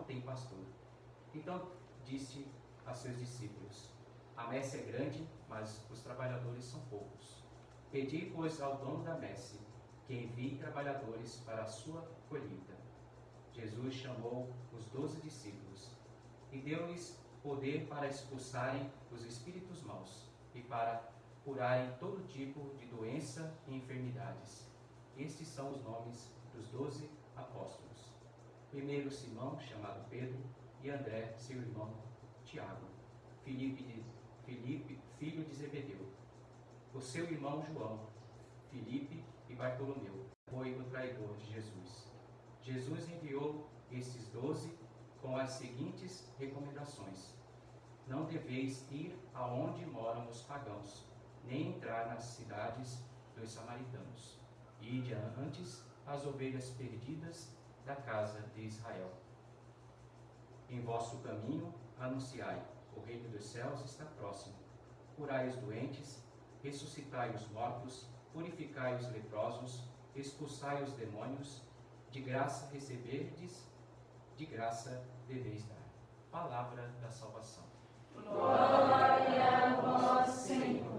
não tem pastor. Então disse a seus discípulos: a messe é grande, mas os trabalhadores são poucos. Pedi, pois, ao dono da messe que envie trabalhadores para a sua colheita. Jesus chamou os 12 discípulos e deu-lhes poder para expulsarem os espíritos maus e para curarem todo tipo de doença e enfermidades. Estes são os nomes dos 12 apóstolos. Primeiro Simão, chamado Pedro, e André, seu irmão Tiago, Filipe, filho de Zebedeu, o seu irmão João, Filipe e Bartolomeu, noivo traidor de Jesus. Jesus enviou estes 12 com as seguintes recomendações: não deveis ir aonde moram os pagãos, nem entrar nas cidades dos samaritanos. Ide antes as ovelhas perdidas da casa de Israel. Em vosso caminho anunciai: o reino dos céus está próximo. Curai os doentes, ressuscitai os mortos, purificai os leprosos, expulsai os demônios. De graça receberdes, de graça deveis dar. Palavra da salvação. Glória a vós, Senhor.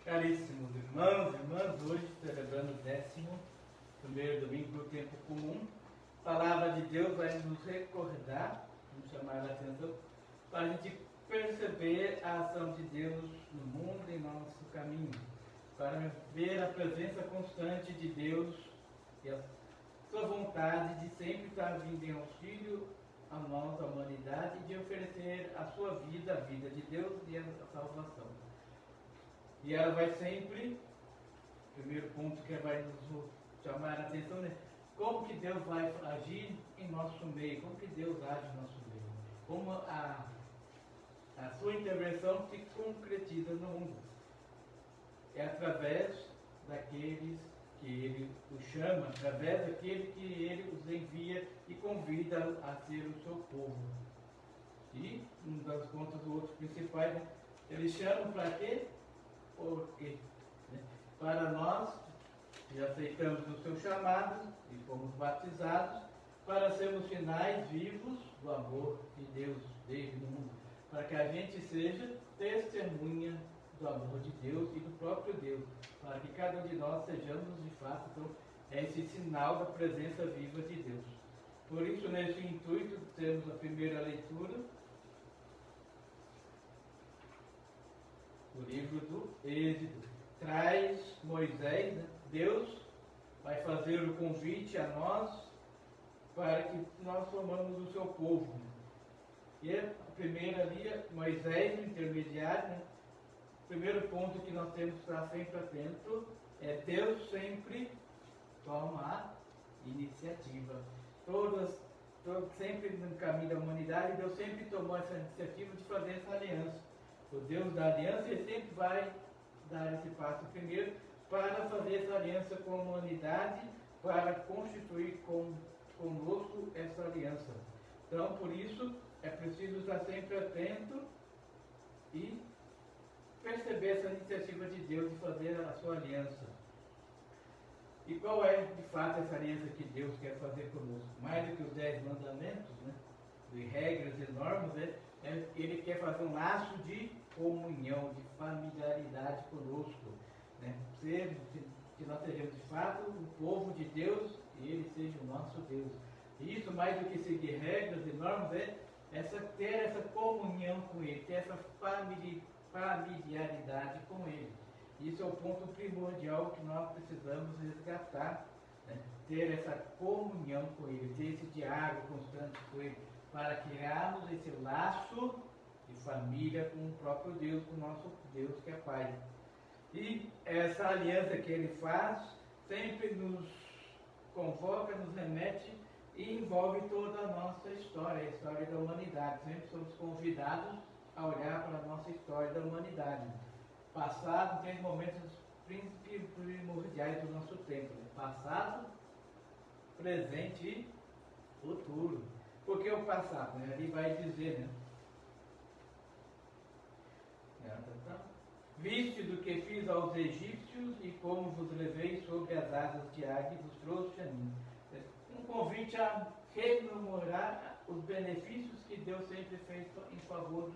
Caríssimos irmãos e irmãs, hoje celebrando o 11º domingo do tempo comum, a palavra de Deus vai nos recordar, nos chamar a atenção, para a gente perceber a ação de Deus no mundo e no nosso caminho, para ver a presença constante de Deus e a sua vontade de sempre estar vindo em auxílio a nós, a humanidade, e de oferecer a sua vida, a vida de Deus e a salvação. E ela vai sempre, o primeiro ponto que vai nos chamar a atenção, né? Como que Deus vai agir em nosso meio, como que Deus age em nosso meio, como a sua intervenção se concretiza no mundo. É através daqueles que Ele os chama, através daquele que Ele os envia e convida a ser o seu povo. E, um dos pontos do outro principais, né? Ele chama para quê? Porque, né? Para nós, que aceitamos o seu chamado e fomos batizados, para sermos sinais vivos do amor de Deus desde no mundo, para que a gente seja testemunha do amor de Deus e do próprio Deus, para que cada um de nós sejamos de fato então, esse sinal da presença viva de Deus. Por isso, nesse intuito, temos a primeira leitura, o livro do Êxodo. Traz Moisés, né? Deus vai fazer o convite a nós para que nós formamos o seu povo. E a primeira ali, Moisés, o intermediário, né? O primeiro ponto que nós temos que estar sempre atento é Deus sempre toma a iniciativa. Sempre no caminho da humanidade, Deus sempre tomou essa iniciativa de fazer essa aliança. O Deus da aliança, Ele sempre vai dar esse passo primeiro para fazer essa aliança com a humanidade, para constituir conosco essa aliança. Então, por isso, é preciso estar sempre atento e perceber essa iniciativa de Deus de fazer a sua aliança. E qual é, de fato, essa aliança que Deus quer fazer conosco? Mais do que os 10 mandamentos, né? De regras e normas, Ele quer fazer um laço de comunhão, de familiaridade conosco, né? Que nós sejamos de fato o povo de Deus e Ele seja o nosso Deus. E isso, mais do que seguir regras e normas, ter essa comunhão com Ele, ter essa familiaridade com Ele. Isso é o ponto primordial que nós precisamos resgatar, né? Ter essa comunhão com Ele, ter esse diálogo constante com Ele, para criarmos esse laço de família com o próprio Deus, com o nosso Deus que é Pai. E essa aliança que Ele faz sempre nos convoca, nos remete e envolve toda a nossa história, a história da humanidade. Sempre somos convidados a olhar para a nossa história da humanidade. Passado tem momentos primordiais do nosso tempo, né? Passado, presente e futuro. Porque o passado, né? Ali vai dizer, né? Viste do que fiz aos egípcios e como vos levei sobre as asas de águia e vos trouxe a mim. Um convite a rememorar os benefícios que Deus sempre fez em favor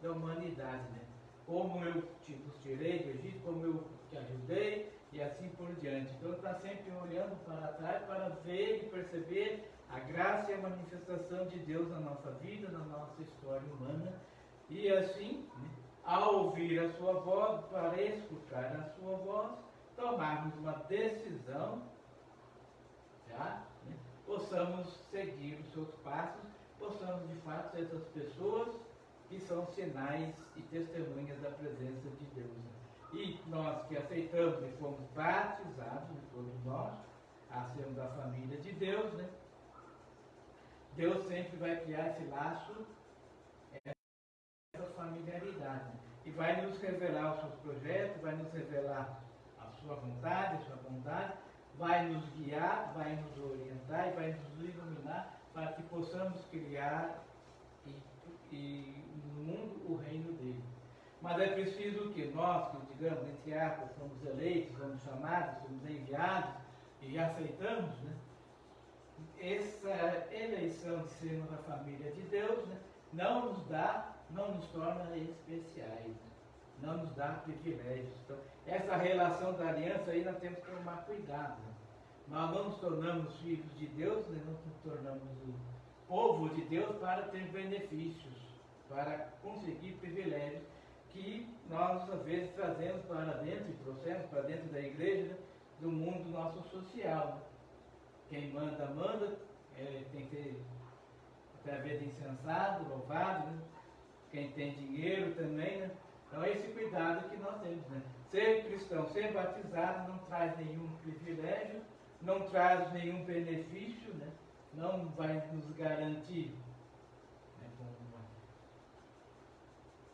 da humanidade, né? Como eu vos tirei do Egito, como eu te ajudei e assim por diante. Então está sempre olhando para trás para ver e perceber a graça e a manifestação de Deus na nossa vida, na nossa história humana. E assim, né, ao ouvir a sua voz, para escutar a sua voz, tomarmos uma decisão, já, né, possamos seguir os seus passos, possamos de fato ser essas pessoas que são sinais e testemunhas da presença de Deus. Né? E nós que aceitamos e fomos batizados, todos nós, a sermos da família de Deus, né? Deus sempre vai criar esse laço, essa familiaridade, né? E vai nos revelar os seus projetos, vai nos revelar a sua vontade, vai nos guiar, vai nos orientar e vai nos iluminar para que possamos criar e no mundo o reino dele. Mas é preciso que nós, que digamos, entre aspas, somos eleitos, somos chamados, somos enviados e aceitamos, né, essa eleição de sermos a família de Deus, né, não nos torna especiais, né, não nos dá privilégios. Então, essa relação da aliança aí nós temos que tomar cuidado. Né? Nós não nos tornamos filhos de Deus, né, não nos tornamos o povo de Deus para ter benefícios, para conseguir privilégios que nós às vezes trazemos para dentro e trouxemos para dentro da igreja, do mundo nosso social. Né? Quem manda, tem que ser através de insensado, louvado, né? Quem tem dinheiro também, né? Então é esse cuidado que nós temos. Né? Ser cristão, ser batizado não traz nenhum privilégio, não traz nenhum benefício, né? Não vai nos garantir, né,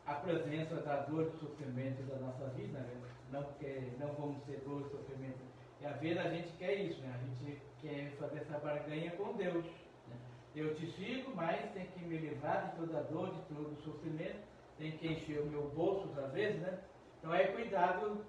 a presença da dor e do sofrimento da nossa vida. Né? Não vamos ter dor e sofrimento. E às vezes a gente quer isso, né? A gente quer fazer essa barganha com Deus. Né? Eu te sigo, mas tem que me livrar de toda dor, de todo sofrimento, tem que encher o meu bolso às vezes, né? Então é cuidado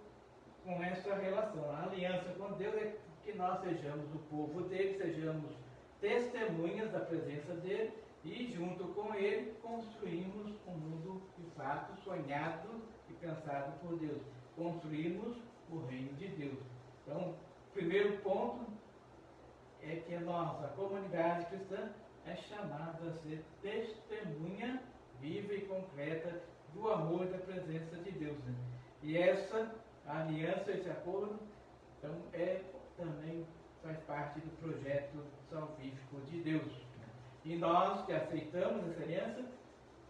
com essa relação. A aliança com Deus é que nós sejamos o povo dele, sejamos testemunhas da presença dele e junto com ele construímos um mundo de fato sonhado e pensado por Deus. Construímos o reino de Deus. Então, o primeiro ponto é que nós, a comunidade cristã, é chamada a ser testemunha viva e concreta do amor e da presença de Deus. Né? E essa aliança, esse acordo, então, também faz parte do projeto salvífico de Deus. Né? E nós que aceitamos essa aliança,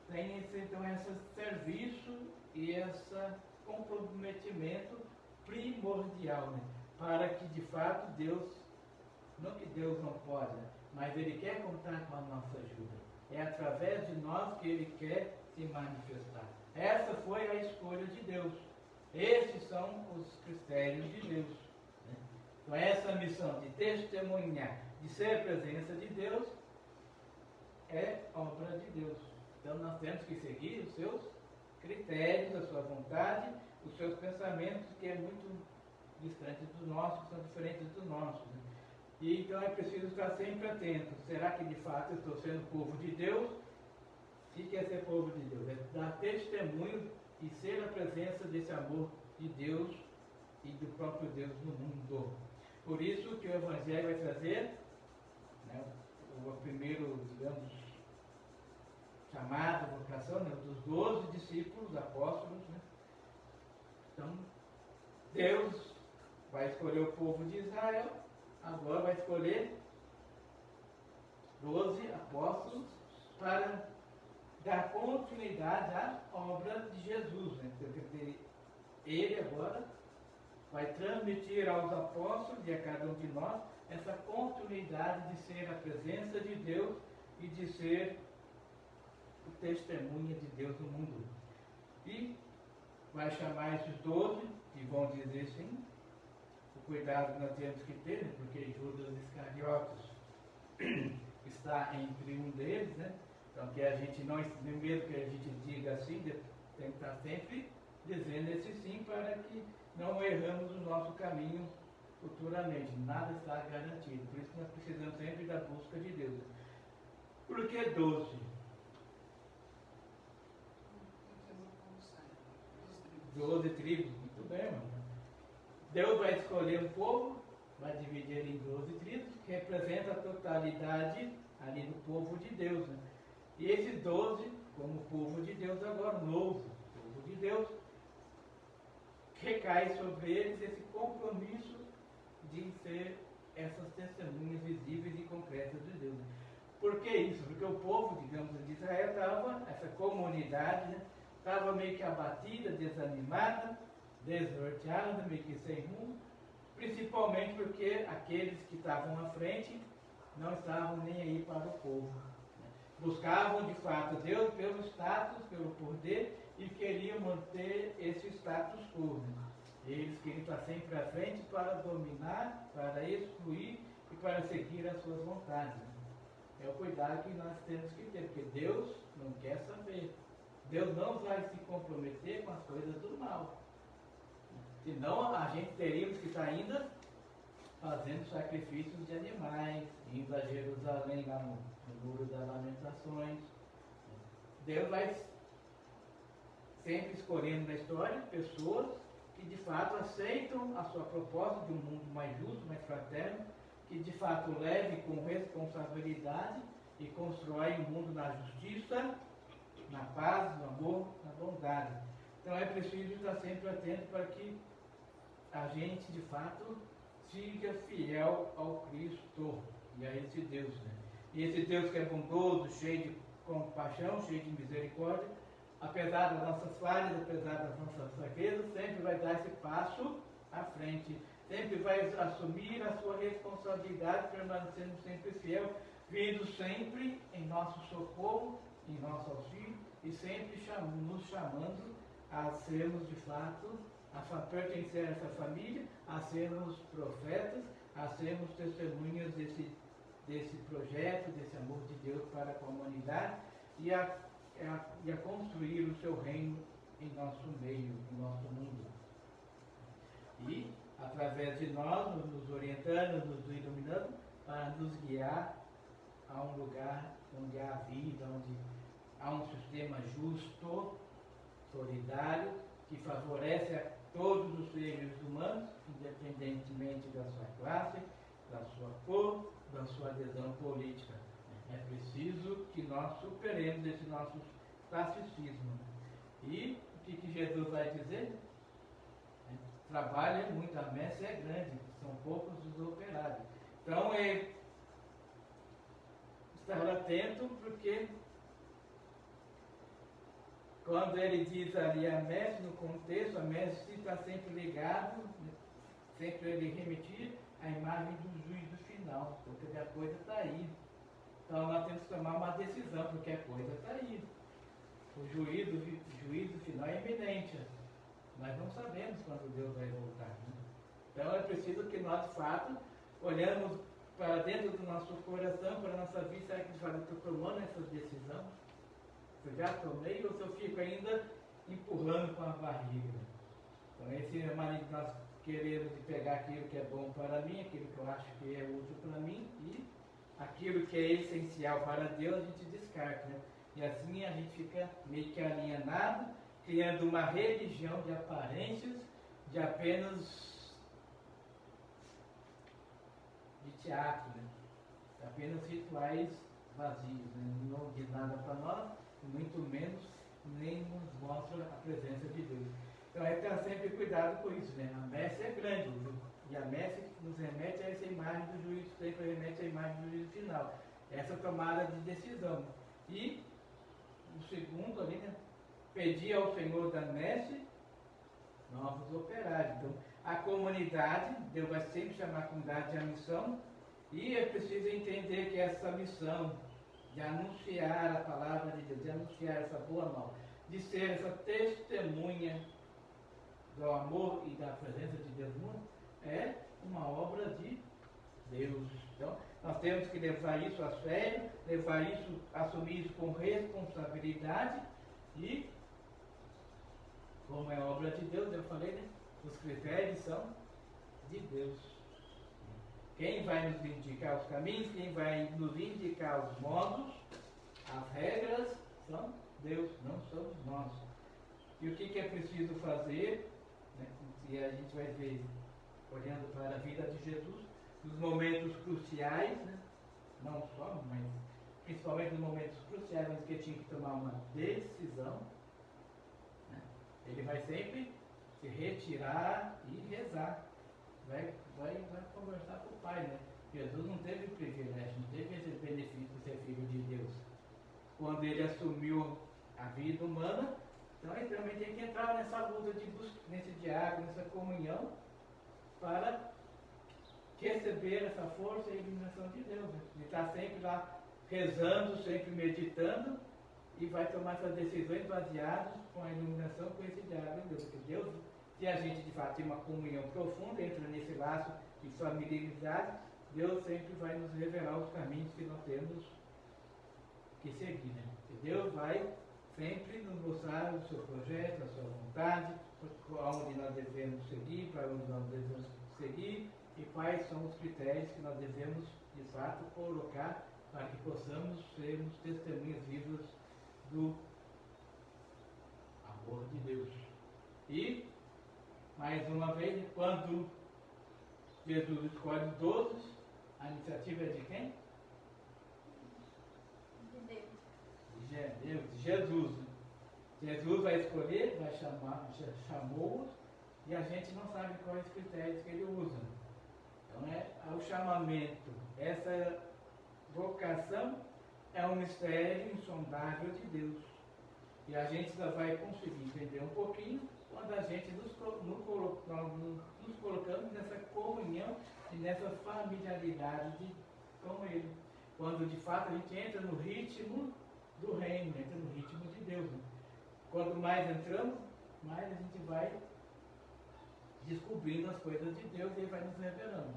tem então esse serviço e esse comprometimento primordial, né? Para que de fato Deus, não que Deus não pode, né? Mas Ele quer contar com a nossa ajuda. É através de nós que Ele quer se manifestar. Essa foi a escolha de Deus. Esses são os critérios de Deus. Né? Então essa missão de testemunhar, de ser a presença de Deus, é obra de Deus. Então nós temos que seguir os seus critérios, a sua vontade, os seus pensamentos, que é muito distante dos nossos, que são diferentes dos nossos. Né? E então é preciso estar sempre atento. Será que de fato eu estou sendo povo de Deus? O que é ser povo de Deus? É dar testemunho e ser a presença desse amor de Deus e do próprio Deus no mundo. Por isso que o Evangelho vai trazer, né, o primeiro, digamos, chamado, vocação, né, dos 12 discípulos, apóstolos. Né? Então, Deus vai escolher o povo de Israel, agora vai escolher 12 apóstolos para dar continuidade à obra de Jesus. Né? Ele agora vai transmitir aos apóstolos e a cada um de nós essa continuidade de ser a presença de Deus e de ser o testemunha de Deus no mundo. E vai chamar esses 12 que vão dizer sim. O cuidado que nós temos que ter, né? Porque Judas Iscariotes está entre um deles, né? Então que a gente não, mesmo que a gente diga assim, tem que estar sempre dizendo esse sim para que não erramos o nosso caminho futuramente. Nada está garantido. Por isso que nós precisamos sempre da busca de Deus. Por que 12? 12 tribos, muito bem, mano. Deus vai escolher um povo, vai dividir ele em 12 tribos, que representa a totalidade ali do povo de Deus, né? E esses 12, como povo de Deus agora, novo povo de Deus, recai sobre eles esse compromisso de ser essas testemunhas visíveis e concretas de Deus. Por que isso? Porque o povo, digamos, de Israel estava, essa comunidade, né, estava meio que abatida, desanimada, desnorteada, meio que sem rumo, principalmente porque aqueles que estavam à frente não estavam nem aí para o povo. Buscavam de fato Deus pelo status, pelo poder, e queriam manter esse status quo. Eles queriam estar sempre à frente para dominar, para excluir e para seguir as suas vontades. É o cuidado que nós temos que ter, porque Deus não quer saber. Deus não vai se comprometer com as coisas do mal. Senão a gente teríamos que estar ainda fazendo sacrifícios de animais, indo a Jerusalém lá no Muro das Lamentações. Deus vai sempre escolhendo na história pessoas que de fato aceitam a sua proposta de um mundo mais justo, mais fraterno, que de fato leve com responsabilidade e constrói um mundo na justiça, na paz, no amor, na bondade. Então é preciso estar sempre atento para que a gente de fato siga fiel ao Cristo e a esse Deus, né? E esse Deus que é bondoso, cheio de compaixão, cheio de misericórdia, apesar das nossas falhas, apesar das nossas fraquezas, sempre vai dar esse passo à frente, sempre vai assumir a sua responsabilidade, permanecendo sempre fiel, vindo sempre em nosso socorro, em nosso auxílio, e sempre nos chamando a sermos de fato, a pertencer a essa família, a sermos profetas, a sermos testemunhas desse projeto, desse amor de Deus para a humanidade e a construir o seu reino em nosso meio, em nosso mundo. E, através de nós, nos orientando, nos iluminando, para nos guiar a um lugar onde há vida, onde há um sistema justo, solidário, que favorece a todos os seres humanos, independentemente da sua classe, da sua cor, da sua adesão política. É preciso que nós superemos esse nosso classicismo. E o que Jesus vai dizer? Trabalho é muito, a messe é grande, são poucos os operários. Então, estar atento, porque quando ele diz ali a messe, no contexto, a messe está sempre ligado, sempre ele remitir à imagem do juízo final, porque a coisa está aí. Então nós temos que tomar uma decisão, porque a coisa está aí. O juízo final é iminente. Nós não sabemos quando Deus vai voltar. Né? Então é preciso que nós, de fato, olhamos para dentro do nosso coração, para a nossa vida, será que de fato estou tomando essa decisão? Se eu já tomei ou se eu fico ainda empurrando com a barriga? Então esse é a maneira de nós queremos de pegar aquilo que é bom para mim, aquilo que eu acho que é útil para mim, e aquilo que é essencial para Deus a gente descarta, né? E assim a gente fica meio que alienado, criando uma religião de aparências, de apenas de teatro, né? Apenas rituais vazios, né? Não diz nada para nós, muito menos nem nos mostra a presença de Deus. Então é ter sempre cuidado com isso, né? A messe é grande, viu? E a messe nos remete a essa imagem do juízo, sempre remete à imagem do juízo final. Essa tomada de decisão. E o segundo ali, né? Pedir ao Senhor da messe novos operários. Então, a comunidade, Deus vai sempre chamar a comunidade à missão, e é preciso entender que essa missão de anunciar a palavra de Deus, de anunciar essa boa nova, de ser essa testemunha do amor e da presença de Deus no mundo, é uma obra de Deus. Então, nós temos que levar isso a sério, assumir isso com responsabilidade e, como é obra de Deus, eu falei, né? Os critérios são de Deus. Quem vai nos indicar os caminhos, quem vai nos indicar os modos, as regras, são Deus, não somos nós. E o que é preciso fazer, né? E a gente vai ver, olhando para a vida de Jesus, nos momentos cruciais, né? Não só, mas principalmente nos momentos cruciais, onde ele tinha que tomar uma decisão, né? Ele vai sempre se retirar e rezar. Vai conversar com o Pai, né? Jesus não teve privilégio, não teve esse benefício de ser filho de Deus. Quando ele assumiu a vida humana, então ele também tem que entrar nessa luta de busca, nesse diálogo, nessa comunhão, para receber essa força e iluminação de Deus. Né? Ele está sempre lá rezando, sempre meditando, e vai tomar essas decisões baseadas com a iluminação, com esse diálogo de Deus. Porque Deus, se a gente de fato tem uma comunhão profunda, entra nesse laço de familiaridade, Deus sempre vai nos revelar os caminhos que nós temos que seguir. Né? E Deus vai sempre nos mostrar o seu projeto, a sua vontade, aonde nós devemos seguir, para onde nós devemos seguir e quais são os critérios que nós devemos, de fato, colocar para que possamos sermos testemunhas vivas do amor de Deus. E, mais uma vez, quando Jesus escolhe os 12, a iniciativa é de quem? De Deus, de Jesus. Jesus vai escolher, vai chamar, chamou-os, e a gente não sabe quais critérios que ele usa. Então é o chamamento. Essa vocação é um mistério insondável de Deus. E a gente só vai conseguir entender um pouquinho quando a gente nos colocamos nessa comunhão e nessa familiaridade com Ele. Quando de fato a gente entra no ritmo do reino, entra no ritmo de Deus. Quanto mais entramos, mais a gente vai descobrindo as coisas de Deus e Ele vai nos revelando.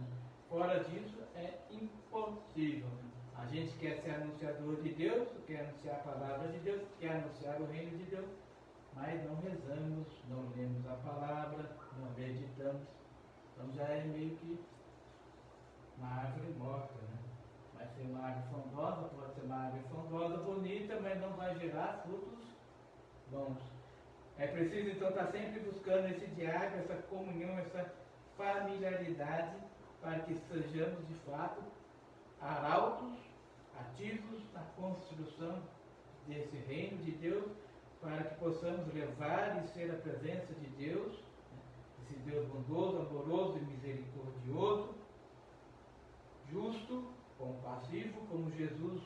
Fora disso é impossível. A gente quer ser anunciador de Deus, quer anunciar a palavra de Deus, quer anunciar o reino de Deus, mas não rezamos, não lemos a palavra, não meditamos. Então já é meio que uma árvore morta, né? Vai ser uma árvore frondosa, pode ser uma árvore frondosa, bonita, mas não vai gerar frutos bons. É preciso então estar sempre buscando esse diálogo, essa comunhão, essa familiaridade, para que sejamos de fato arautos, ativos na construção desse reino de Deus, para que possamos levar e ser a presença de Deus, né? Esse Deus bondoso, amoroso e misericordioso, justo, compassivo, como Jesus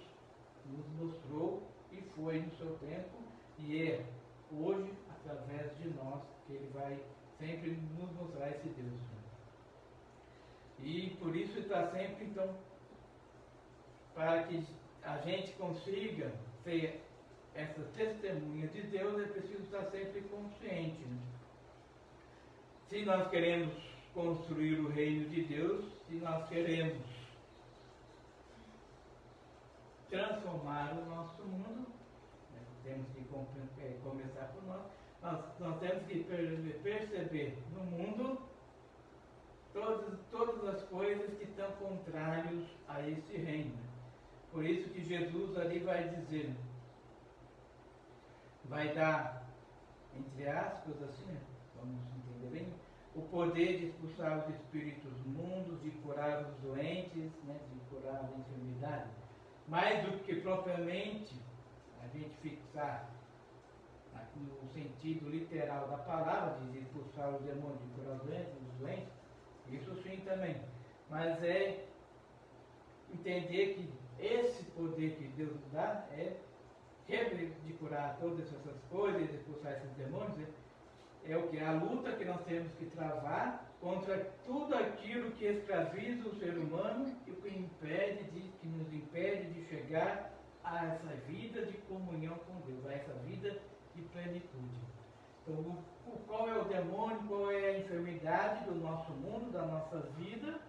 nos mostrou e foi no seu tempo, e é hoje, através de nós, que Ele vai sempre nos mostrar esse Deus. Né? E por isso está sempre, então, para que a gente consiga ser essa testemunha de Deus, é preciso estar sempre consciente. Né? Se nós queremos construir o reino de Deus, se nós queremos transformar o nosso mundo, né? Temos que começar por nós temos que perceber no mundo todas as coisas que estão contrárias a esse reino. Por isso que Jesus ali vai dizer, vai dar, entre aspas, assim, né? Vamos entender bem, o poder de expulsar os espíritos mundos, de curar os doentes, né? De curar a enfermidade. Mais do que propriamente a gente fixar no sentido literal da palavra, de expulsar os demônios, de curar os doentes, isso sim também. Mas é entender que esse poder que Deus dá é de curar todas essas coisas, de expulsar esses demônios, é o que? A luta que nós temos que travar contra tudo aquilo que escraviza o ser humano e que nos impede de chegar a essa vida de comunhão com Deus, a essa vida de plenitude. Então, qual é o demônio, qual é a enfermidade do nosso mundo, da nossa vida?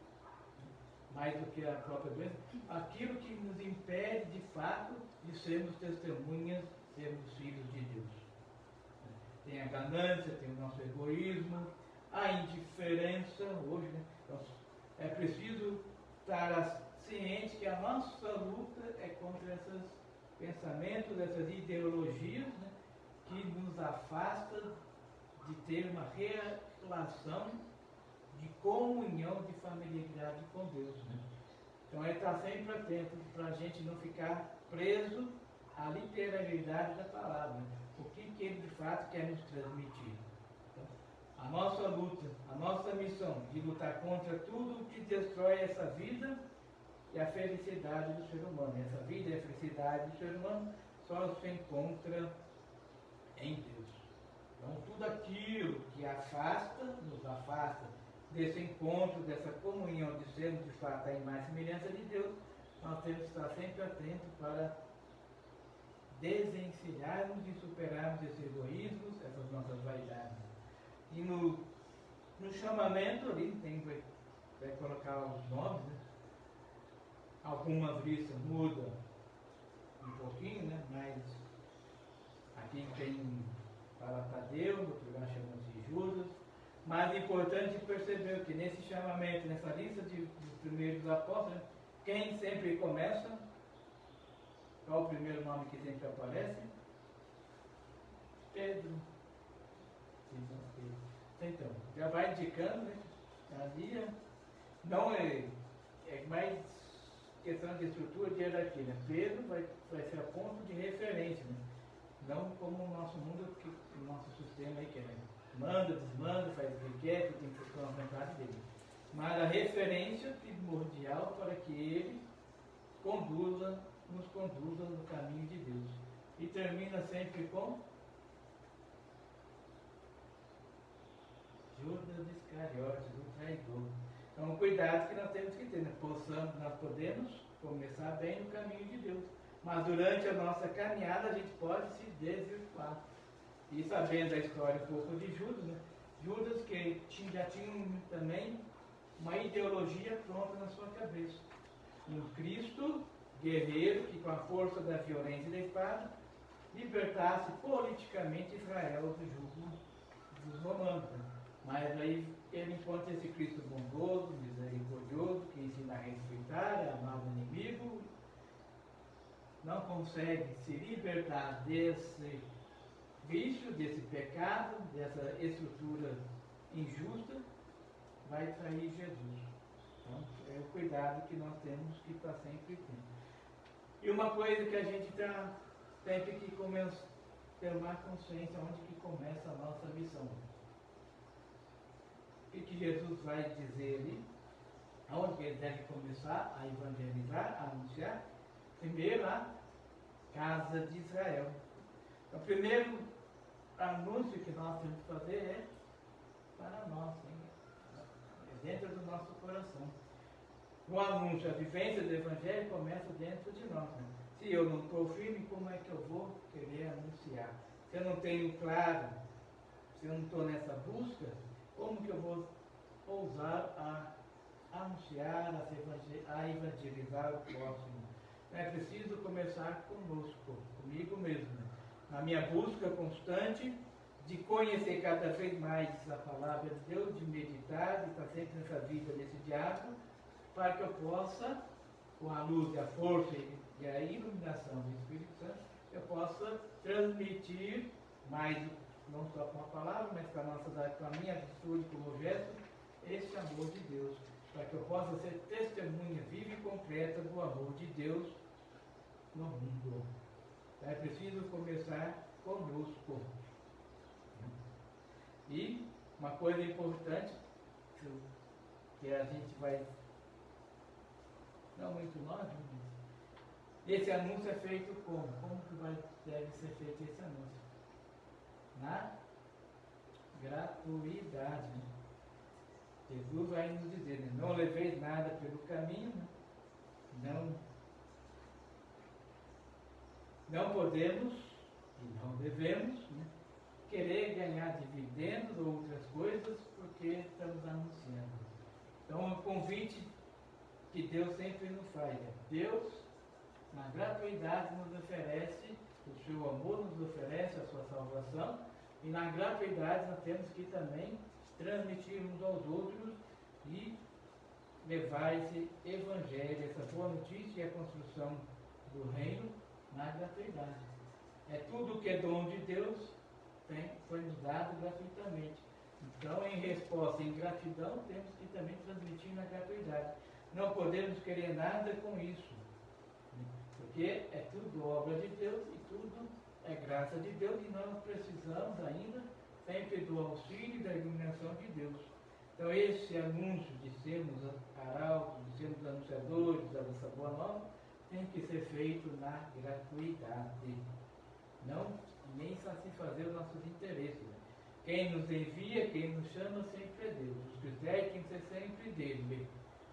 mais do que a própria doença, aquilo que nos impede de fato de sermos testemunhas, sermos filhos de Deus. Tem a ganância, tem o nosso egoísmo, a indiferença hoje, né? Então, é preciso estar ciente que a nossa luta é contra esses pensamentos, essas ideologias, né, que nos afasta de ter uma relação de comunhão, de familiaridade com Deus. Né? Então é estar sempre atento para a gente não ficar preso à literalidade da palavra. Né? O que ele de fato quer nos transmitir. Então, a nossa luta, a nossa missão de lutar contra tudo que destrói essa vida e a felicidade do ser humano. Essa vida e a felicidade do ser humano só se encontra em Deus. Então, tudo aquilo que nos afasta desse encontro, dessa comunhão de sermos de fato a imagem e semelhança de Deus, nós temos que estar sempre atentos para desencilharmos e superarmos esses egoísmos, essas nossas vaidades. E no chamamento ali, vai colocar os nomes, né? Algumas listas mudam um pouquinho, né? Mas aqui tem para Tadeu, no outro lugar chama-se Judas. Mas é importante perceber que nesse chamamento, nessa lista dos primeiros apóstolos, quem sempre começa? Qual o primeiro nome que sempre aparece? Pedro. Então, já vai indicando, né? Ali não é mais questão de estrutura de hierarquia. Né? Pedro vai ser a ponto de referência, né? Não como o nosso mundo, o nosso sistema aí que é, manda, desmanda, faz o que quer, que tem que ser a vontade dele. Mas a referência primordial para que ele nos conduza no caminho de Deus. E termina sempre com Judas Iscariotes, o traidor. Então, cuidado que nós temos que ter, né? Nós podemos começar bem no caminho de Deus, mas durante a nossa caminhada a gente pode se desvirtuar. E sabendo a história um pouco de Judas, né? Judas que já tinha também uma ideologia pronta na sua cabeça. Um Cristo guerreiro que com a força da violência e da espada libertasse politicamente Israel do jugo dos romanos. Né? Mas aí ele encontra esse Cristo bondoso, misericordioso, que ensina a respeitar, a amar o inimigo, não consegue se libertar desse vício, desse pecado, dessa estrutura injusta, vai trair Jesus. Então, é o cuidado que nós temos que estar sempre tendo. E uma coisa que a gente tem que tomar consciência onde que começa a nossa missão. O que Jesus vai dizer ali? Aonde ele deve começar a evangelizar, a anunciar? Primeiro, a casa de Israel. Então, o primeiro anúncio que nós temos que fazer é para nós, é dentro do nosso coração. O anúncio, a vivência do Evangelho começa dentro de nós. Né? Se eu não estou firme, como é que eu vou querer anunciar? Se eu não tenho claro, se eu não estou nessa busca, como que eu vou ousar a anunciar, a evangelizar o próximo? É preciso começar conosco, comigo mesmo. Né? A minha busca constante de conhecer cada vez mais a palavra de Deus, de meditar, de estar sempre nessa vida, nesse diálogo, para que eu possa, com a luz, a força e a iluminação do Espírito Santo, eu possa transmitir mais, não só com a palavra, mas com a minha atitude, como gesto, esse amor de Deus, para que eu possa ser testemunha viva e concreta do amor de Deus no mundo. Então, é preciso começar conosco. E uma coisa importante, que a gente vai, não muito longe, esse anúncio é feito como? Como que deve ser feito esse anúncio? Na gratuidade. Né? Jesus vai nos dizer, né? Não leveis nada pelo caminho, né? Não podemos e não devemos, né, querer ganhar dividendos ou outras coisas porque estamos anunciando. Então o convite que Deus sempre nos faz. Deus, na gratuidade, nos oferece o seu amor, nos oferece a sua salvação, e na gratuidade nós temos que também transmitir uns aos outros e levar esse evangelho, essa boa notícia e a construção do reino na gratuidade. É tudo que é dom de Deus foi nos dado gratuitamente. Então, em resposta, em gratidão, temos que também transmitir na gratuidade. Não podemos querer nada com isso, porque é tudo obra de Deus e tudo é graça de Deus, e nós precisamos ainda sempre do auxílio e da iluminação de Deus. Então, esse anúncio de sermos arautos, de sermos anunciadores dessa boa nova, tem que ser feito na gratuidade, não nem satisfazer os nossos interesses. Quem nos envia, quem nos chama, sempre é Deus. Os critérios têm que ser sempre dele.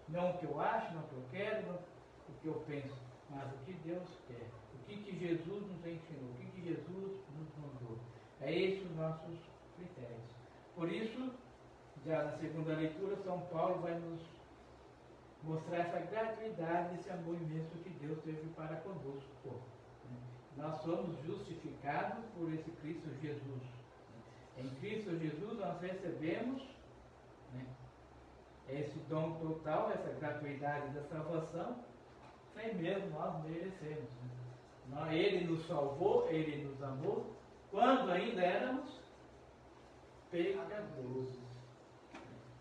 Não o que eu acho, não o que eu quero, não o que eu penso, mas o que Deus quer. O que Jesus nos ensinou, o que Jesus nos mandou. É esses os nossos critérios. Por isso, já na segunda leitura, São Paulo vai nos mostrar essa gratuidade, esse amor imenso que Deus teve para conosco. Nós somos justificados por esse Cristo Jesus. Em Cristo Jesus nós recebemos, né, esse dom total, essa gratuidade da salvação, sem mesmo nós merecemos. Ele nos salvou, Ele nos amou, quando ainda éramos pecadores.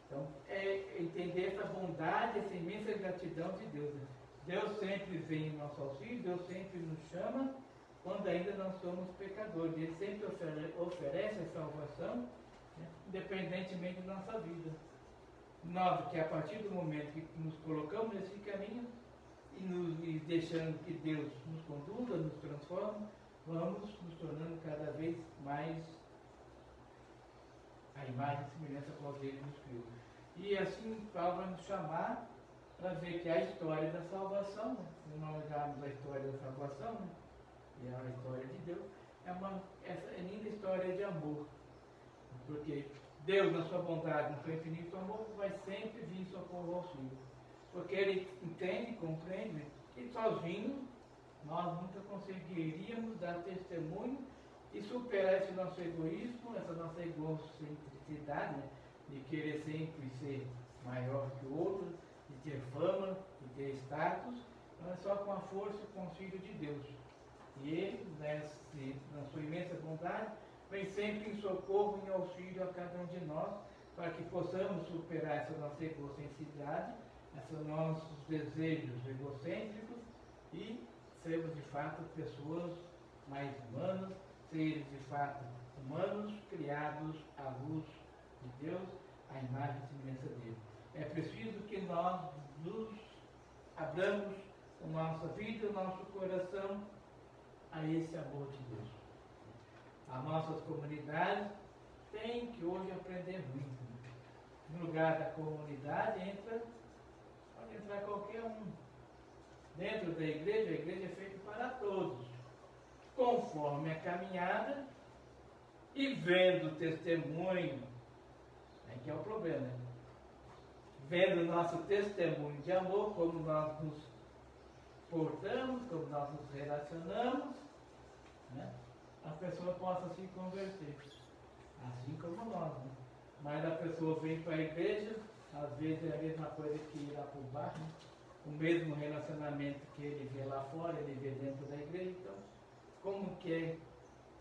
Então, é entender essa bondade, essa imensa gratidão de Deus. Deus sempre vem em nosso auxílio, Deus sempre nos chama, quando ainda não somos pecadores. Ele sempre oferece a salvação, né, independentemente da nossa vida. Nós, que a partir do momento que nos colocamos nesse caminho e deixando que Deus nos conduza, nos transforma, vamos nos tornando cada vez mais a imagem e semelhança com a Ele nos criou. E assim Paulo vai nos chamar para ver que a história da salvação, né, se nós olharmos a história da salvação, né, e a história de Deus, é linda história de amor. Porque Deus, na sua bondade, no seu infinito amor, vai sempre vir em socorro ao filho. Porque Ele entende, compreende que sozinho nós nunca conseguiríamos dar testemunho e superar esse nosso egoísmo, essa nossa egocentricidade, né, de querer sempre ser maior que o outro, de ter fama, de ter status. Não é só com a força e com o auxílio de Deus. E Ele, na sua imensa bondade, vem sempre em socorro e em auxílio a cada um de nós, para que possamos superar essa nossa egocentricidade, esses nossos desejos egocêntricos e sermos de fato pessoas mais humanas, seres de fato humanos, criados à luz de Deus, à imagem e semelhança dele. É preciso que nós nos abramos a nossa vida, o nosso coração a esse amor de Deus. As nossas comunidades têm que hoje aprender muito. No lugar da comunidade pode entrar qualquer um. Dentro da igreja, a igreja é feita para todos, conforme a caminhada e vendo o testemunho. Aí que é o problema, né? Vendo o nosso testemunho de amor, como nós nos portamos, como nós nos relacionamos, né, a pessoa possa se converter, assim como nós, né? Mas a pessoa vem para a igreja, às vezes é a mesma coisa que ir lá para o bar, né? O mesmo relacionamento que ele vê lá fora, ele vê dentro da igreja. Então, como que é,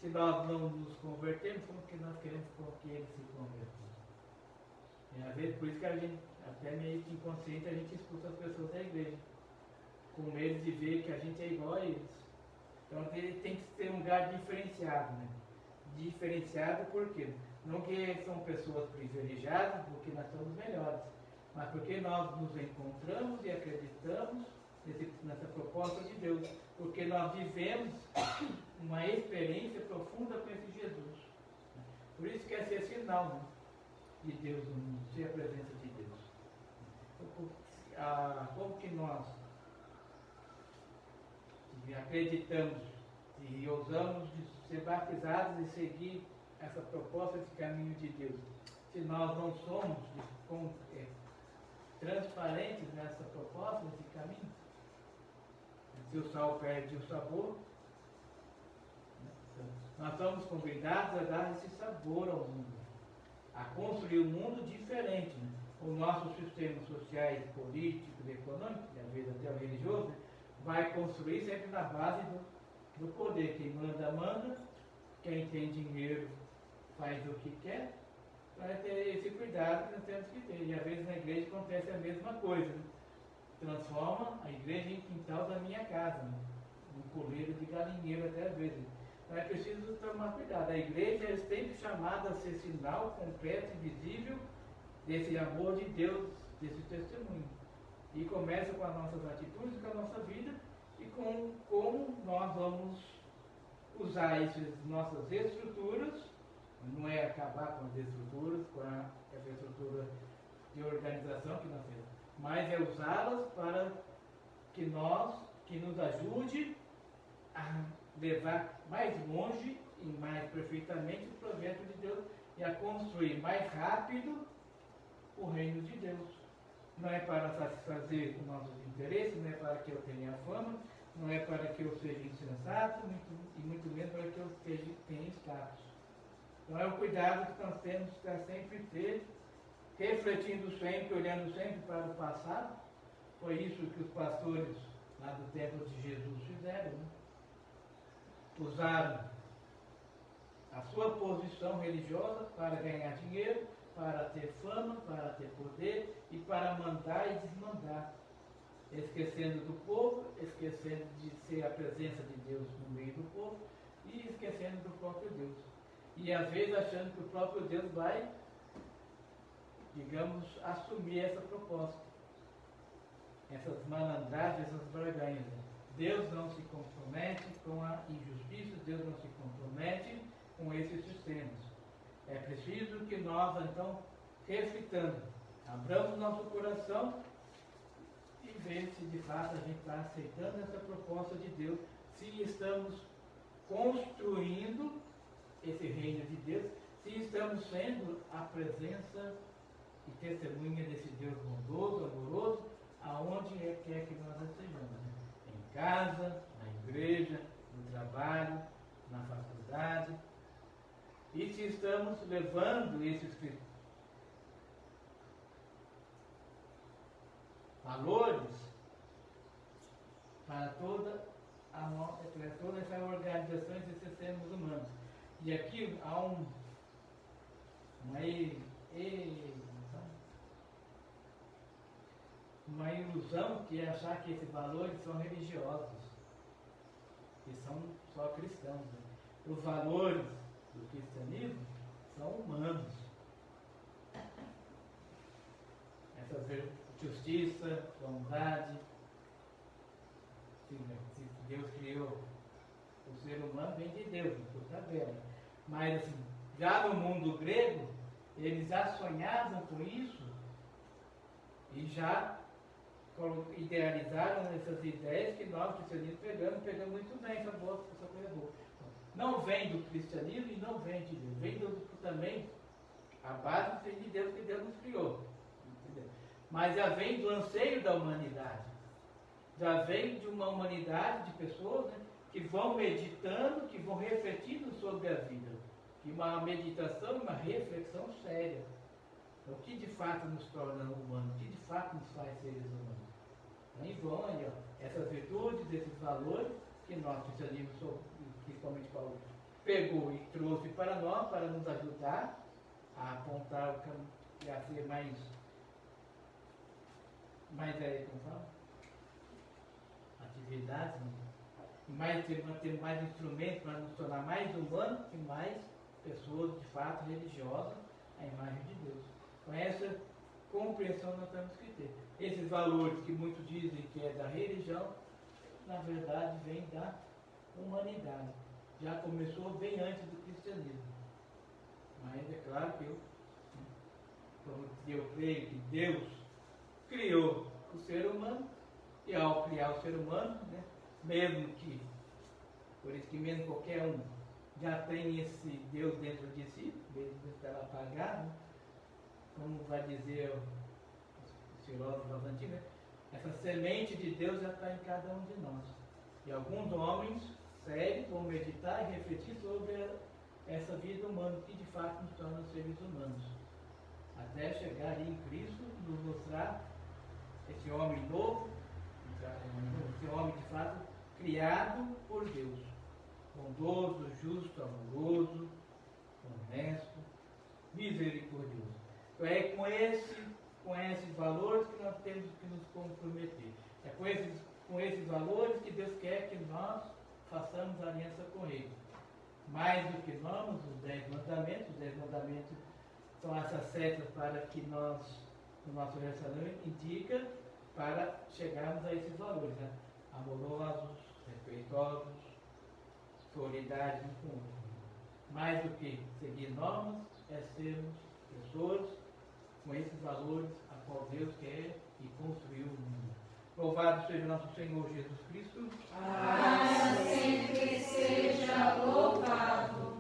se nós não nos convertermos, como que nós queremos que ele se converta? E às vezes, por isso que a gente, até meio que inconsciente, a gente expulsa as pessoas da igreja, com medo de ver que a gente é igual a eles. Então ele tem que ter um lugar diferenciado, né? Diferenciado por quê? Não que são pessoas privilegiadas, porque nós somos melhores, mas porque nós nos encontramos e acreditamos nessa proposta de Deus, porque nós vivemos uma experiência profunda com esse Jesus. Por isso que esse é sinal, né, de Deus no mundo, ser a presença de Deus. Como que nós acreditamos e ousamos de ser batizados e seguir essa proposta de caminho de Deus, se nós não somos transparentes nessa proposta, nesse caminho. Se o sal perde o sabor, nós somos convidados a dar esse sabor ao mundo, a construir um mundo diferente. Né? Os nossos sistemas sociais, políticos, econômicos, e às vezes até o religioso, vai construir sempre na base do poder. Quem manda, manda. Quem tem dinheiro faz o que quer. Para ter esse cuidado que nós temos que ter. E às vezes na igreja acontece a mesma coisa. Né? Transforma a igreja em quintal da minha casa. Né? Um coleiro de galinheiro até às vezes. Então é preciso tomar cuidado. A igreja é sempre chamada a ser sinal concreto e visível desse amor de Deus, desse testemunho. E começa com as nossas atitudes, com a nossa vida e com como nós vamos usar essas nossas estruturas. Não é acabar com as estruturas, com essa estrutura de organização que nós temos, mas é usá-las para que nos ajude a levar mais longe e mais perfeitamente o projeto de Deus e a construir mais rápido o reino de Deus. Não é para satisfazer os nossos interesses, não é para que eu tenha fama, não é para que eu seja insensato, e muito menos para que eu tenha status. Então é o cuidado que nós temos que sempre ter, refletindo sempre, olhando sempre para o passado. Foi isso que os pastores lá do tempo de Jesus fizeram. Né? Usaram a sua posição religiosa para ganhar dinheiro, para ter fama, para ter poder e para mandar e desmandar, esquecendo do povo, esquecendo de ser a presença de Deus no meio do povo e esquecendo do próprio Deus. E às vezes achando que o próprio Deus vai, digamos, assumir essa proposta, essas malandragens, essas barganhas. Deus não se compromete com a injustiça, Deus não se compromete com esses sistemas. É preciso que nós, então, reflitamos, abramos nosso coração e ver se de fato a gente está aceitando essa proposta de Deus, se estamos construindo esse reino de Deus, se estamos sendo a presença e testemunha desse Deus bondoso, amoroso, aonde quer que nós estejamos. Né? Em casa, na igreja, no trabalho, na faculdade. E se estamos levando esses valores para toda essa organização e esses sistemas humanos. E aqui há uma ilusão que é achar que esses valores são religiosos, que são só cristãos. Né? Os valores do cristianismo são humanos. Essa justiça, bondade. Se Deus criou o ser humano, vem de Deus, por tabela. Mas assim, já no mundo grego, eles já sonhavam com isso e já idealizaram essas ideias que nós, cristianistas, pegamos muito bem essa coisa boa. Não vem do cristianismo e não vem de Deus. Vem também a base de Deus, que Deus nos criou. Entendeu? Mas já vem do anseio da humanidade. Já vem de uma humanidade de pessoas, né, que vão meditando, que vão refletindo sobre a vida. E uma meditação, uma reflexão séria. O que de fato nos torna humanos, o que de fato nos faz seres humanos. Aí vão aí, ó, essas virtudes, esses valores que nós, cristianismo, principalmente Paulo, pegou e trouxe para nós, para nos ajudar a apontar o caminho e a ser mais como fala? Atividades, né? Ter mais instrumentos para nos tornar mais humanos e mais pessoas de fato religiosas à imagem de Deus. Com essa compreensão nós temos que ter. Esses valores que muitos dizem que é da religião, na verdade vem da humanidade. Já começou bem antes do cristianismo. Mas é claro que eu creio que Deus criou o ser humano, e ao criar o ser humano, né, mesmo que, por isso que mesmo qualquer um já tem esse Deus dentro de si, mesmo para apagar, né, como vai dizer o filósofos antigos, né? Essa semente de Deus já está em cada um de nós. E alguns homens sérios vão meditar e refletir sobre essa vida humana, que de fato nos torna seres humanos. Até chegar ali em Cristo, nos mostrar esse homem novo, esse homem de fato criado por Deus. Bondoso, justo, amoroso, honesto, misericordioso. Então é com esses valores que nós temos que nos comprometer. É com esses valores que Deus quer que nós façamos aliança com Ele. Mais do que nós, os 10 mandamentos. Os 10 mandamentos são essas setas para que nós, no nosso relacionamento, indica para chegarmos a esses valores, né? Amorosos, respeitosos, solidários um com o outro. Mais do que seguir normas, é sermos pessoas com esses valores a qual Deus quer e construiu o mundo. Louvado seja nosso Senhor Jesus Cristo. Para sempre seja louvado.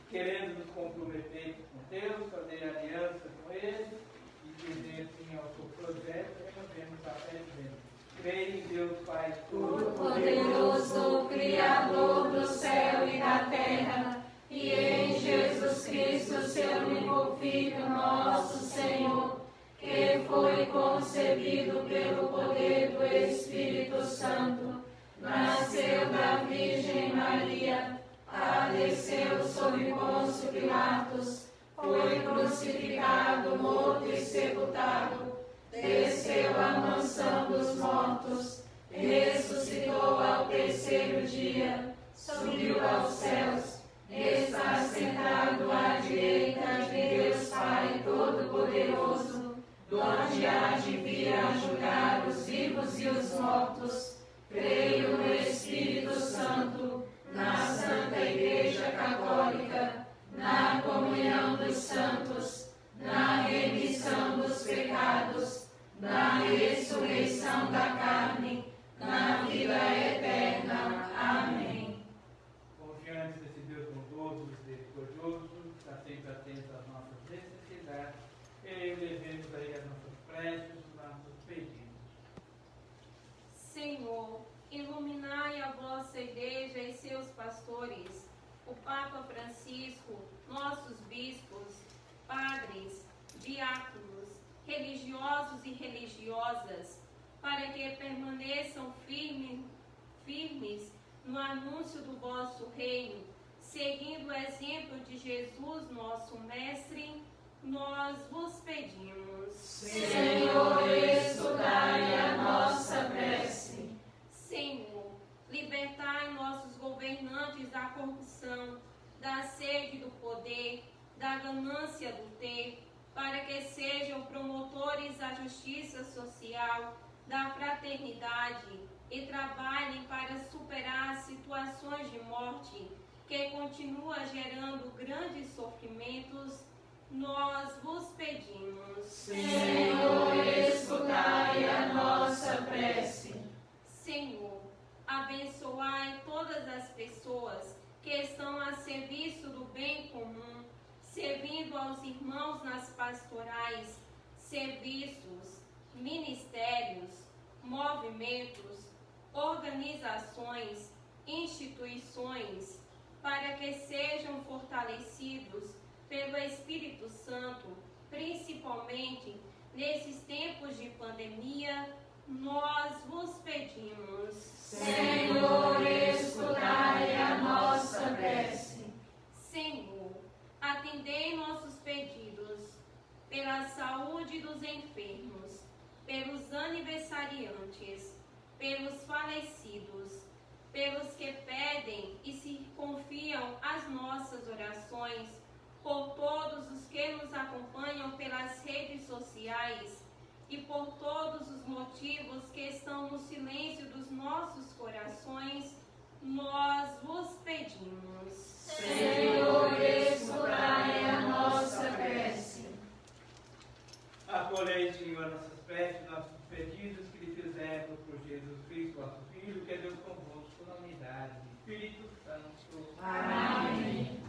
Querendo nos comprometer com Deus, fazer aliança com Ele e dizer sim ao seu projeto, removemos a fé dizendo: creio em Deus Pai Todo-Poderoso, Criador do céu e da terra, e em Jesus Cristo, seu único Filho, nosso Senhor, que foi concebido pelo poder do Espírito Santo, nasceu da Virgem Maria, padeceu sob Pôncio Pilatos, foi crucificado, morto e sepultado, desceu à mansão dos mortos, ressuscitou ao terceiro dia, subiu aos céus, está sentado à direita de Deus Pai Todo-Poderoso, donde há de vir a julgar os vivos e os mortos. Creio no Espírito Santo, na Santa Igreja Católica, na comunhão dos santos, na remissão dos pecados, na ressurreição da carne, na vida eterna. Amém. Confiantes desse Deus bondoso, misericordioso, está sempre atento às nossas necessidades, e levemos aí as nossas preces, os nossos pedidos. Senhor, iluminai a vossa igreja e seus pastores, o Papa Francisco, nossos bispos, padres, diáconos, religiosos e religiosas, para que permaneçam firmes no anúncio do vosso reino, seguindo o exemplo de Jesus, nosso Mestre, nós vos pedimos. Senhor, escutai a nossa prece. Senhor, libertai nossos governantes da corrupção, da sede do poder, da ganância do ter, para que sejam promotores da justiça social, da fraternidade e trabalhem para superar situações de morte que continua gerando grandes sofrimentos. Nós vos pedimos. Senhor, escutai a nossa prece. Senhor, abençoai todas as pessoas que estão a serviço do bem comum, servindo aos irmãos nas pastorais, serviços, ministérios, movimentos, organizações, instituições, para que sejam fortalecidos pelo Espírito Santo, principalmente nesses tempos de pandemia. Nós vos pedimos. Senhor, escutai a nossa prece. Senhor, atendei nossos pedidos pela saúde dos enfermos, pelos aniversariantes, pelos falecidos, pelos que pedem e se confiam às nossas orações, por todos os que nos acompanham pelas redes sociais e por todos os motivos que estão no silêncio dos nossos corações, nós vos pedimos. Senhor, escutai a nossa prece. Acolhei, Senhor, nossas preces, nossos pedidos que lhe fizemos por Jesus Cristo, nosso Filho, que é Deus convosco na unidade do Espírito Santo. Amém.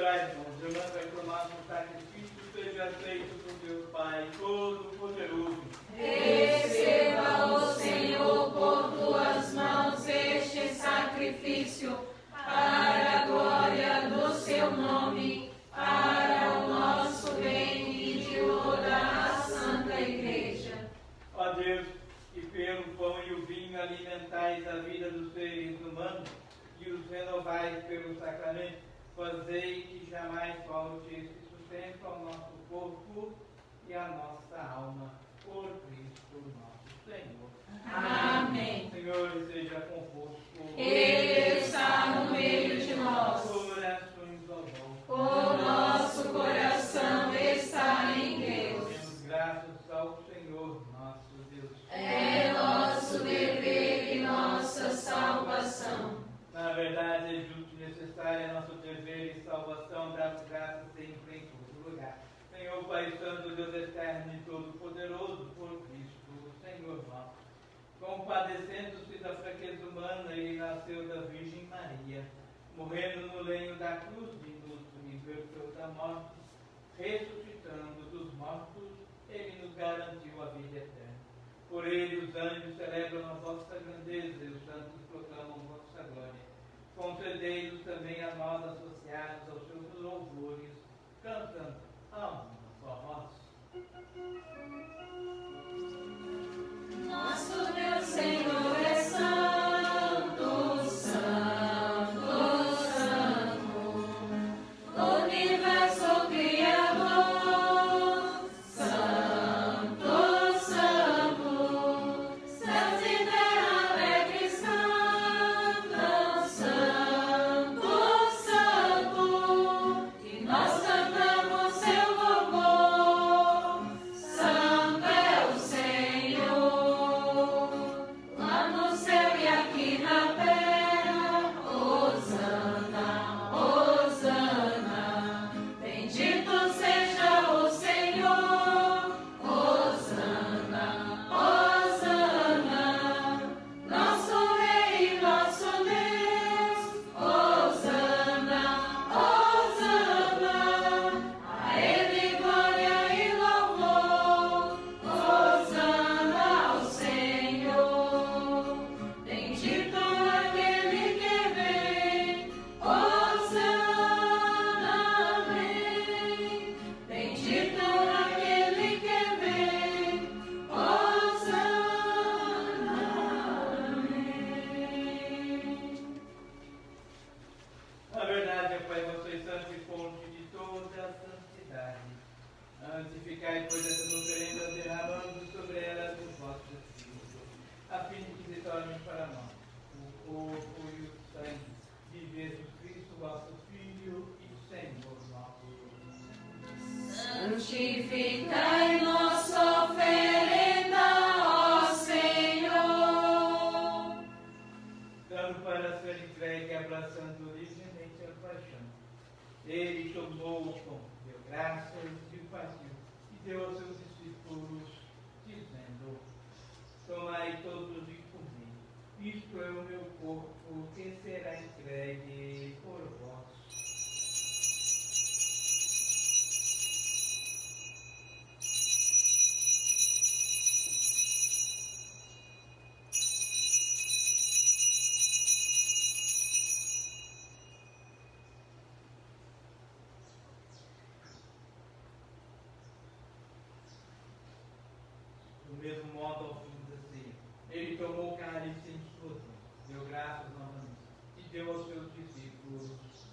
orar, irmãos. Eu mando aí que o nosso sacrifício seja aceito por Deus Pai Todo-Poderoso. Receba, ó Senhor, por tuas mãos este sacrifício, para a glória do seu nome, para o nosso bem e de toda a Santa Igreja. Ó Deus, que pelo pão e o vinho alimentais a vida dos seres humanos e os renovais pelo sacramento, fazei que jamais falte esse sustento ao nosso corpo e à nossa alma, por Cristo nosso Senhor. Amém. Senhor, esteja convosco. Ele está no meio de nós. Corações ao alto. O nosso coração está em Deus. Demos graças ao Senhor nosso Deus. É nosso dever e nossa salvação. Na verdade, é justo e necessário, é nosso dever e salvação, dar graças sempre em todo lugar. Senhor Pai Santo, Deus eterno e todo-poderoso, por Cristo, Senhor nosso. Compadecendo-se da fraqueza humana, ele nasceu da Virgem Maria, morrendo no lenho da cruz, e nos libertou da morte, ressuscitando dos mortos, ele nos garantiu a vida eterna. Por ele os anjos celebram a vossa grandeza e os santos proclamam vossa glória. Concedei-nos também a nós associados aos seus louvores, cantando a uma só voz. Nosso Deus Senhor é santo, santo, santo. O universo criador, santo, santo. Céus e terra alegres cantam, santo, santo. E nós cantamos seu louvor. Santo é o Senhor. Lá no céu e aqui na terra, hosana, hosana. Bendito seja o Senhor, hosana, hosana. Nosso Rei e nosso Deus, hosana, hosana. A Ele glória e louvor, hosana ao Senhor. Bendito aquele que vem, hosana, amém. Bendito aquele que vem, hosana, amém. Na verdade, Pai, vocês santo e fonte de toda a santidade. Santificai, pois, essas oferendas, derramando sobre elas os vossos espíritos, a fim de que se tornem para nós o corpo e o sangue de Jesus Cristo, vosso Filho e Senhor nosso. Santificai nossa oferenda, ó Senhor. Dando para ser entregue, abraçando livremente a paixão. Ele tomou o pão, deu graças e o partiu, e deu aos seus discípulos, dizendo: tomai todos e comei, isto é o meu corpo, que será entregue por vós. Do mesmo modo, ao fim da ceia, ele tomou o cálice em suas mãos, deu graças novamente, e deu aos seus discípulos,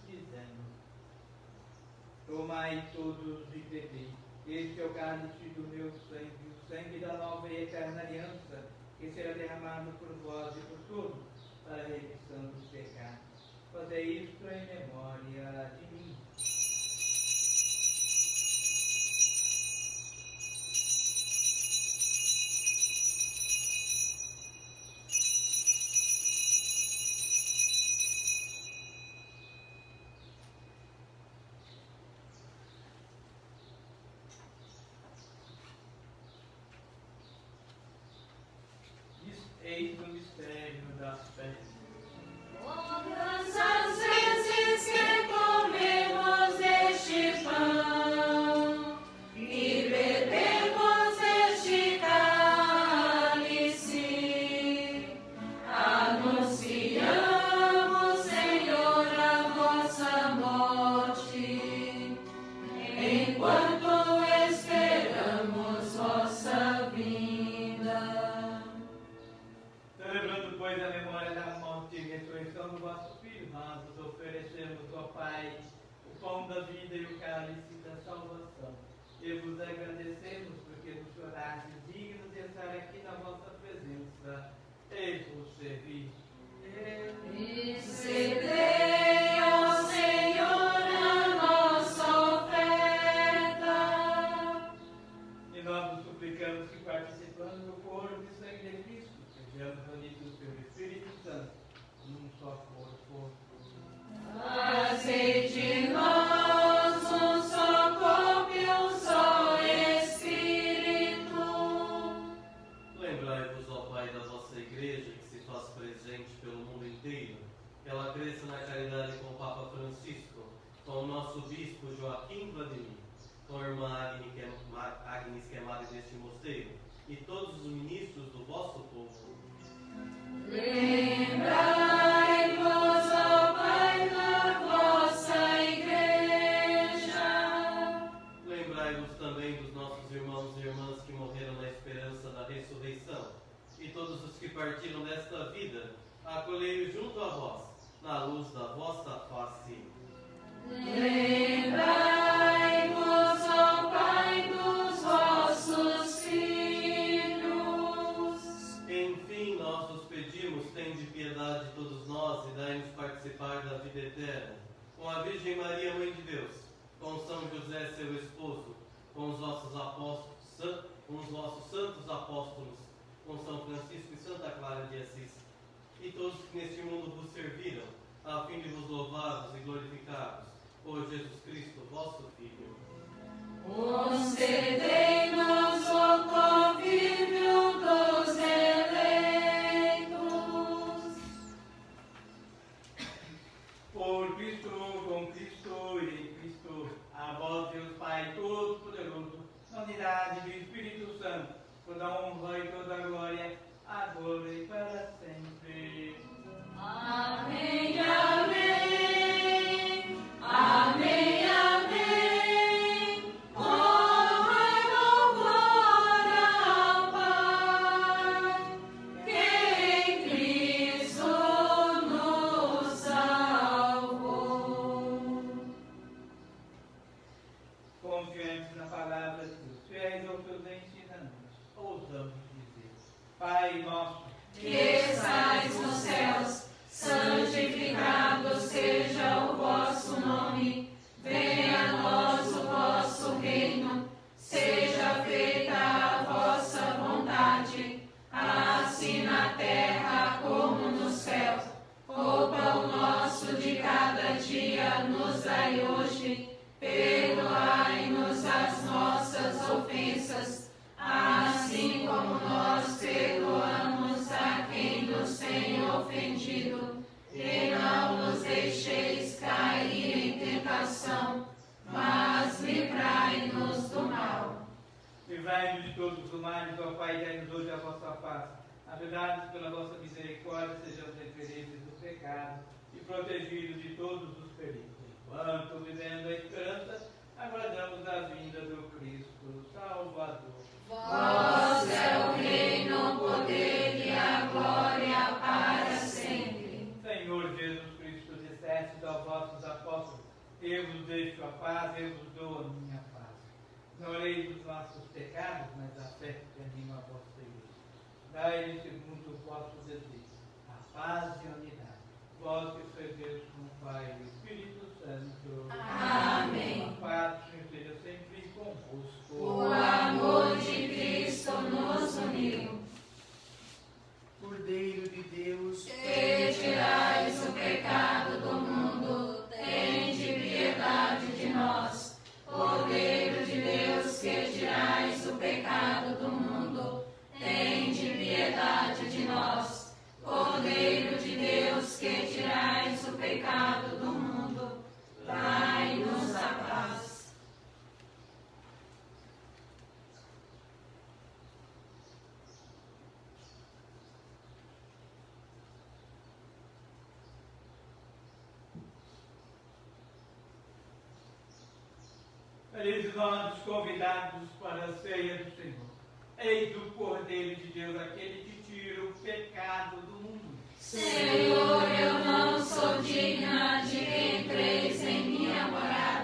dizendo: tomai todos e bebei, este é o cálice do meu sangue, o sangue da nova e eterna aliança, que será derramado por vós e por todos, para a remissão dos pecados. Fazei isto em memória de mim. Eis o mistério da fé. Todas as vezes que comemos pão da vida e o cálice da salvação. E vos agradecemos porque nos tornastes dignos de estar aqui na vossa presença e vos servir. Recebei, ó Senhor, a nossa oferta. E nós vos suplicamos que, participando do corpo e sangue de Cristo, sejamos unidos pelo Espírito Santo, num só corpo. Fazei de nós um só corpo e um só Espírito. Lembrai-vos, ó Pai, da vossa Igreja, que se faz presente pelo mundo inteiro, que ela cresça na caridade com o Papa Francisco, com o nosso Bispo Joaquim Vladimir, com a irmã Agnes, que é madre deste mosteiro, e todos os ministros do vosso povo. Lembrai-vos, ó Pai, da vossa Igreja. Lembrai-vos também dos nossos irmãos e irmãs que morreram na esperança da ressurreição, e todos os que partiram desta vida, acolhei-os junto a vós, na luz da vossa face. Lembrai-vos, ó Pai, dos vossos filhos. Enfim, nós os pedimos, tende piedade de todos nós e dai-nos participar da vida eterna. Com a Virgem Maria, Mãe de Deus, com São José, seu esposo, com os vossos apóstolos, com os vossos santos apóstolos, com São Francisco e Santa Clara de Assis, e todos que neste mundo vos serviram, a fim de vos louvar-vos e glorificar-vos, por Jesus Cristo, vosso Filho. Concedei-nos o convívio dos eleitos. Por Cristo, com Cristo e em Cristo, a vós, Deus Pai Todo-Poderoso, na unidade do Espírito Santo, toda a honra e toda a glória, agora e para sempre. Amém, amém, amém, amém. Honra e louvor ao Pai, que em Cristo nos salvou. Confiantes na palavra de Deus, fiéis aos seus ensinamentos, ousamos dizer: Pai nosso, Que estais nos céus, santificado seja o vosso nome. Venha a nós o vosso reino. Seja feita a vossa vontade, assim na terra como no céu. O pão nosso de cada dia nos dai hoje. Perdoai-nos as nossas ofensas, assim como nós perdoamos a quem nos tem ofendido. E não nos deixeis cair em tentação, mas livrai-nos do mal. livrai-nos de todos os males, ó Pai, e dai-nos hoje a vossa paz. Ajudados pela vossa misericórdia, sejamos referentes do pecado e protegidos de todos os perigos. Enquanto vivendo a esperança, aguardamos a vinda do Cristo Salvador. Vós é o reino, o poder e a glória para sempre. Senhor Jesus Cristo, disseste aos vossos apóstolos: eu vos deixo a paz, eu vos dou a minha paz. Não olheis os nossos pecados, mas a fé que anima a vossa igreja. Dai-lhe segundo o vosso desejo, a paz e a unidade. Vós que sois Deus com o Pai e o Espírito Santo. Amém. A paz do Senhor seja sempre convosco. O amor de Cristo nos uniu. Cordeiro de Deus, Que tirais o pecado do mundo, tende piedade de nós. Cordeiro de Deus, que tirais o pecado do mundo, tende piedade de nós. Cordeiro de Deus, que tirais o pecado do mundo, dai-nos a paz. Felizes nós, os convidados para a ceia do Senhor. Eis o Cordeiro de Deus, aquele que tira o pecado do mundo. Senhor, eu não sou digna de que entreis em minha morada,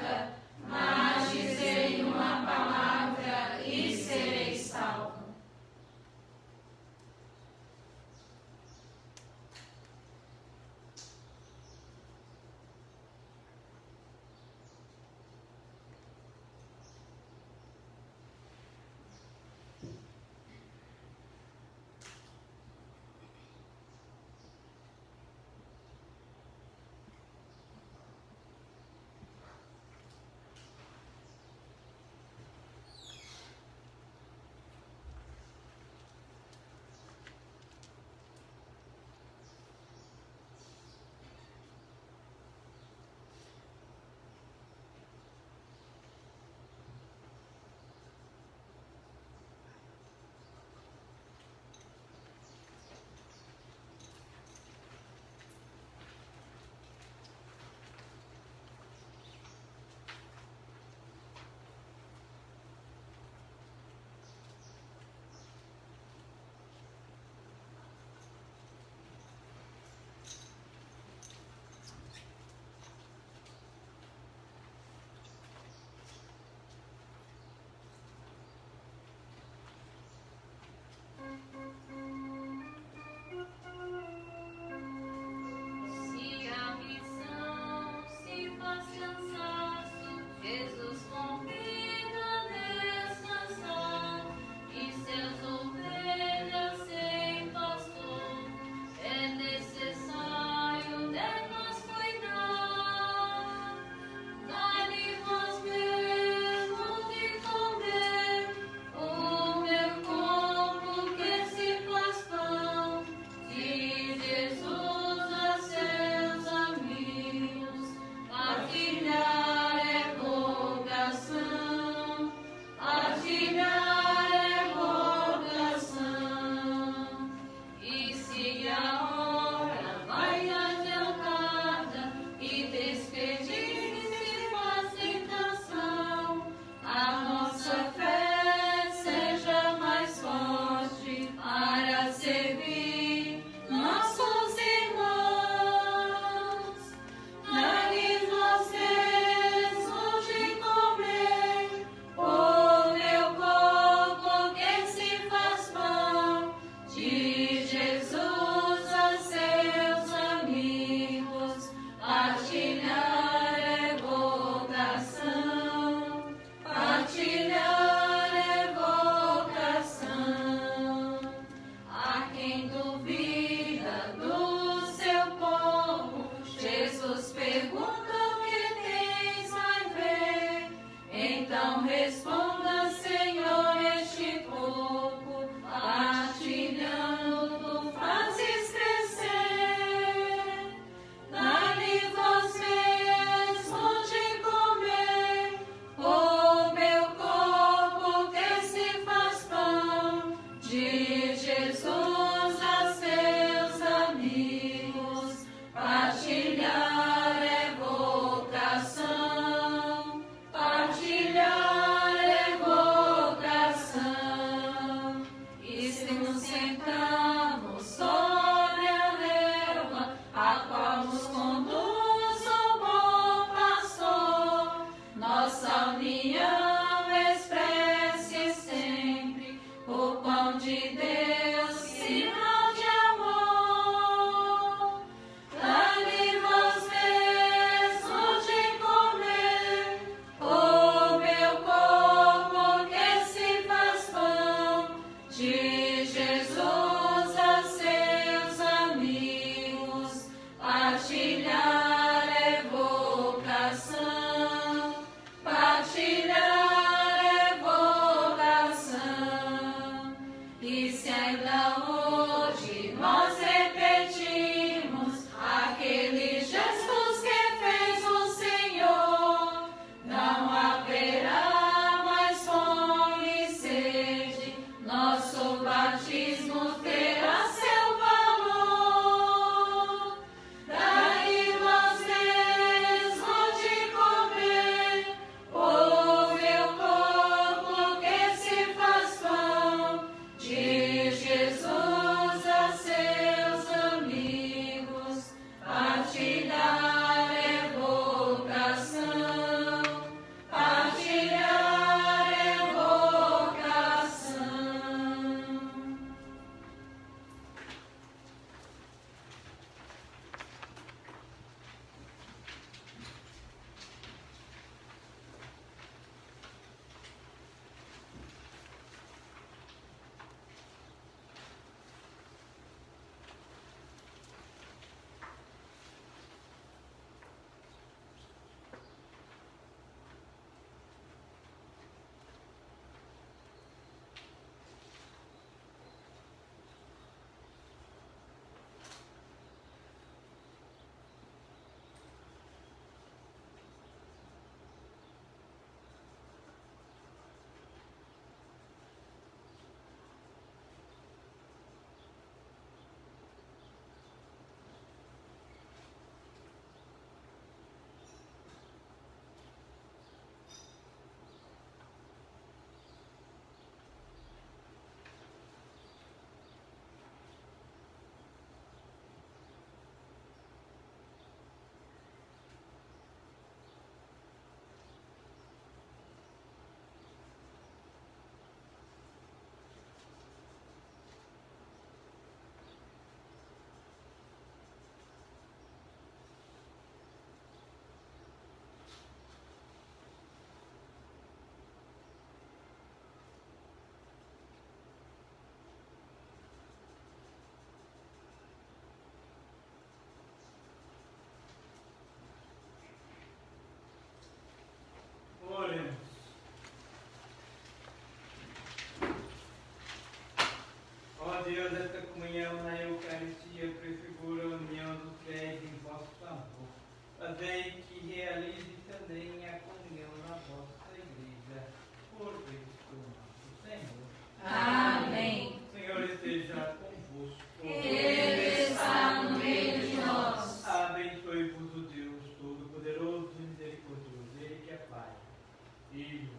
Filho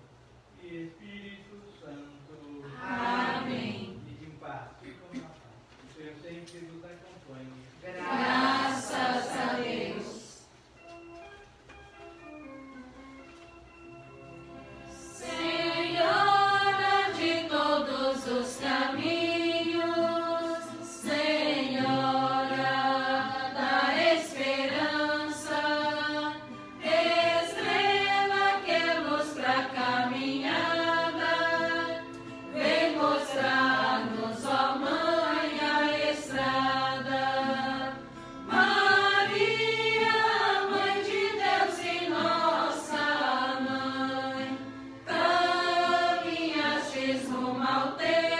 e Espírito Santo. Amém. E em paz, ficam na paz. O Senhor sempre nos acompanhe. Graças a Deus. Senhora de todos os caminhos, Senhora da esperança, estrela que ilustra a caminhada, vem mostrar-nos, ó Mãe, a estrada. Maria, Mãe de Deus e nossa Mãe, caminhastes rumo ao teu